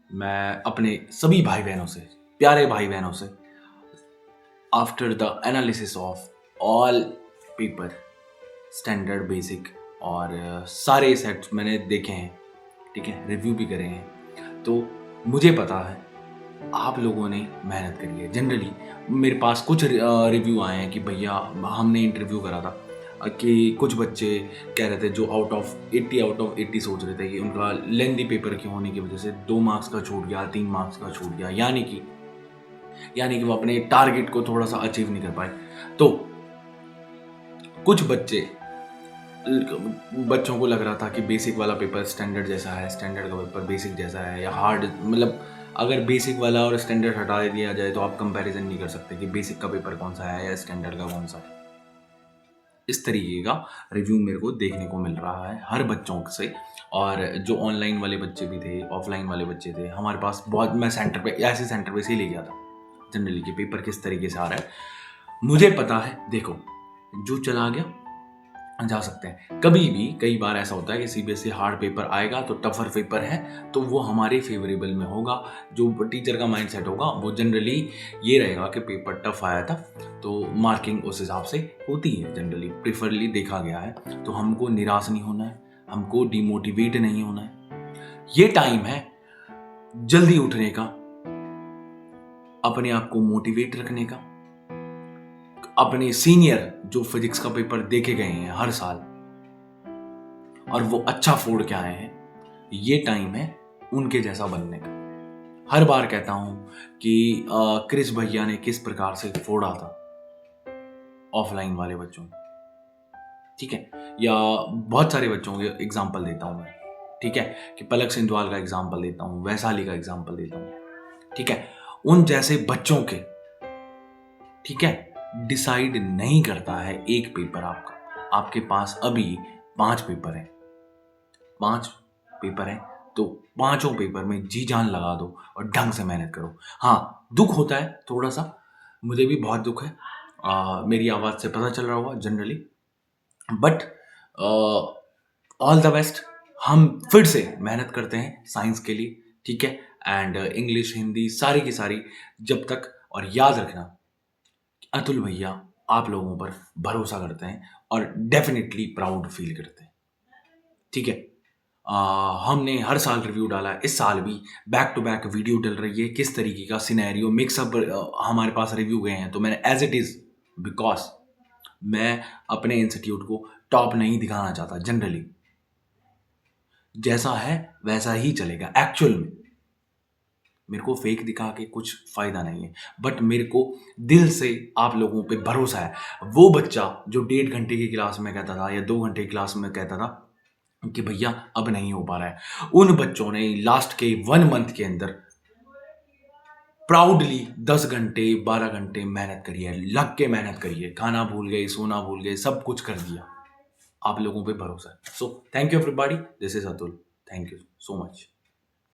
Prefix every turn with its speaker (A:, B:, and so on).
A: मैं अपने सभी भाई बहनों से, प्यारे भाई बहनों से, after the analysis of all paper, standard, basic और सारे सेट्स मैंने देखे हैं, ठीक है, रिव्यू भी करे हैं, तो मुझे पता है आप लोगों ने मेहनत करी है। जनरली मेरे पास कुछ रिव्यू आए हैं कि भैया हमने इंटरव्यू करा था कि कुछ बच्चे कह रहे थे जो आउट ऑफ 80 सोच रहे थे कि उनका लेंदी पेपर के होने की वजह से 2 मार्क्स का छूट गया, 3 मार्क्स का छूट गया, यानी कि वो अपने टारगेट को थोड़ा सा अचीव नहीं कर पाए। तो कुछ बच्चों को लग रहा था कि बेसिक वाला पेपर स्टैंडर्ड जैसा है, स्टैंडर्ड का पेपर बेसिक जैसा है, या हार्ड, मतलब अगर बेसिक वाला और स्टैंडर्ड हटा दिया जाए तो आप कंपैरिजन नहीं कर सकते कि बेसिक का पेपर कौन सा है या स्टैंडर्ड का कौन सा है। इस तरीके का रिव्यू मेरे को देखने को मिल रहा है हर बच्चों से। और जो ऑनलाइन वाले बच्चे भी थे, ऑफलाइन वाले बच्चे थे, हमारे पास बहुत, मैं ऐसे सेंटर पे से ही ले गया था जनरली कि पेपर किस तरीके से आ रहा है। मुझे पता है, देखो, जो चला गया जा सकते हैं। कभी भी कई बार ऐसा होता है कि सीबीएसई हार्ड पेपर आएगा तो टफर पेपर है तो वो हमारे फेवरेबल में होगा। जो टीचर का माइंडसेट होगा वो जनरली ये रहेगा कि पेपर टफ आया था तो मार्किंग उस हिसाब से होती है, जनरली प्रेफरली देखा गया है। तो हमको निराश नहीं होना है, हमको डिमोटिवेट नहीं होना है। ये टाइम है जल्दी उठने का, अपने आप को मोटिवेट रखने का। अपने सीनियर जो फिजिक्स का पेपर देके गए हैं हर साल और वो अच्छा फोड़ के आए हैं, ये टाइम है उनके जैसा बनने का। हर बार कहता हूं कि क्रिस भैया ने किस प्रकार से फोड़ा था ऑफलाइन वाले बच्चों को, ठीक है, या बहुत सारे बच्चों के एग्जाम्पल देता हूं मैं, ठीक है, कि पलक सिंधवाल का एग्जाम्पल देता हूं, वैशाली का एग्जाम्पल देता हूं, ठीक है। उन जैसे बच्चों के, ठीक है, डिसाइड नहीं करता है एक पेपर आपका। आपके पास अभी 5 पेपर हैं, 5 पेपर हैं, तो पांचों पेपर में जी जान लगा दो और ढंग से मेहनत करो। हाँ, दुख होता है थोड़ा सा, मुझे भी बहुत दुख है, मेरी आवाज़ से पता चल रहा होगा generally, but all the best. हम फिर से मेहनत करते हैं साइंस के लिए, ठीक है, एंड इंग्लिश, हिंदी, सारी की सारी, जब तक। और याद रखना, अतुल भैया आप लोगों पर भरोसा करते हैं और डेफिनेटली प्राउड फील करते हैं, ठीक है। हमने हर साल रिव्यू डाला है, इस साल भी बैक टू बैक वीडियो डल रही है। किस तरीके का सिनेरियो मिक्सअप हमारे पास रिव्यू गए हैं, तो मैंने एज इट इज़, बिकॉज मैं अपने इंस्टीट्यूट को टॉप नहीं दिखाना चाहता। जनरली जैसा है वैसा ही चलेगा। एक्चुअल में मेरे को फेक दिखा के कुछ फायदा नहीं है, बट मेरे को दिल से आप लोगों पे भरोसा है। वो बच्चा जो 1.5 घंटे की क्लास में कहता था या 2 घंटे की क्लास में कहता था कि भैया अब नहीं हो पा रहा है, उन बच्चों ने लास्ट के 1 मंथ के अंदर प्राउडली 10 घंटे 12 घंटे मेहनत करी है, लग के मेहनत करी है, खाना भूल गए, सोना भूल गए, सब कुछ कर दिया। आप लोगों पे भरोसा है। So thank you everybody, this is Atul, thank you so much.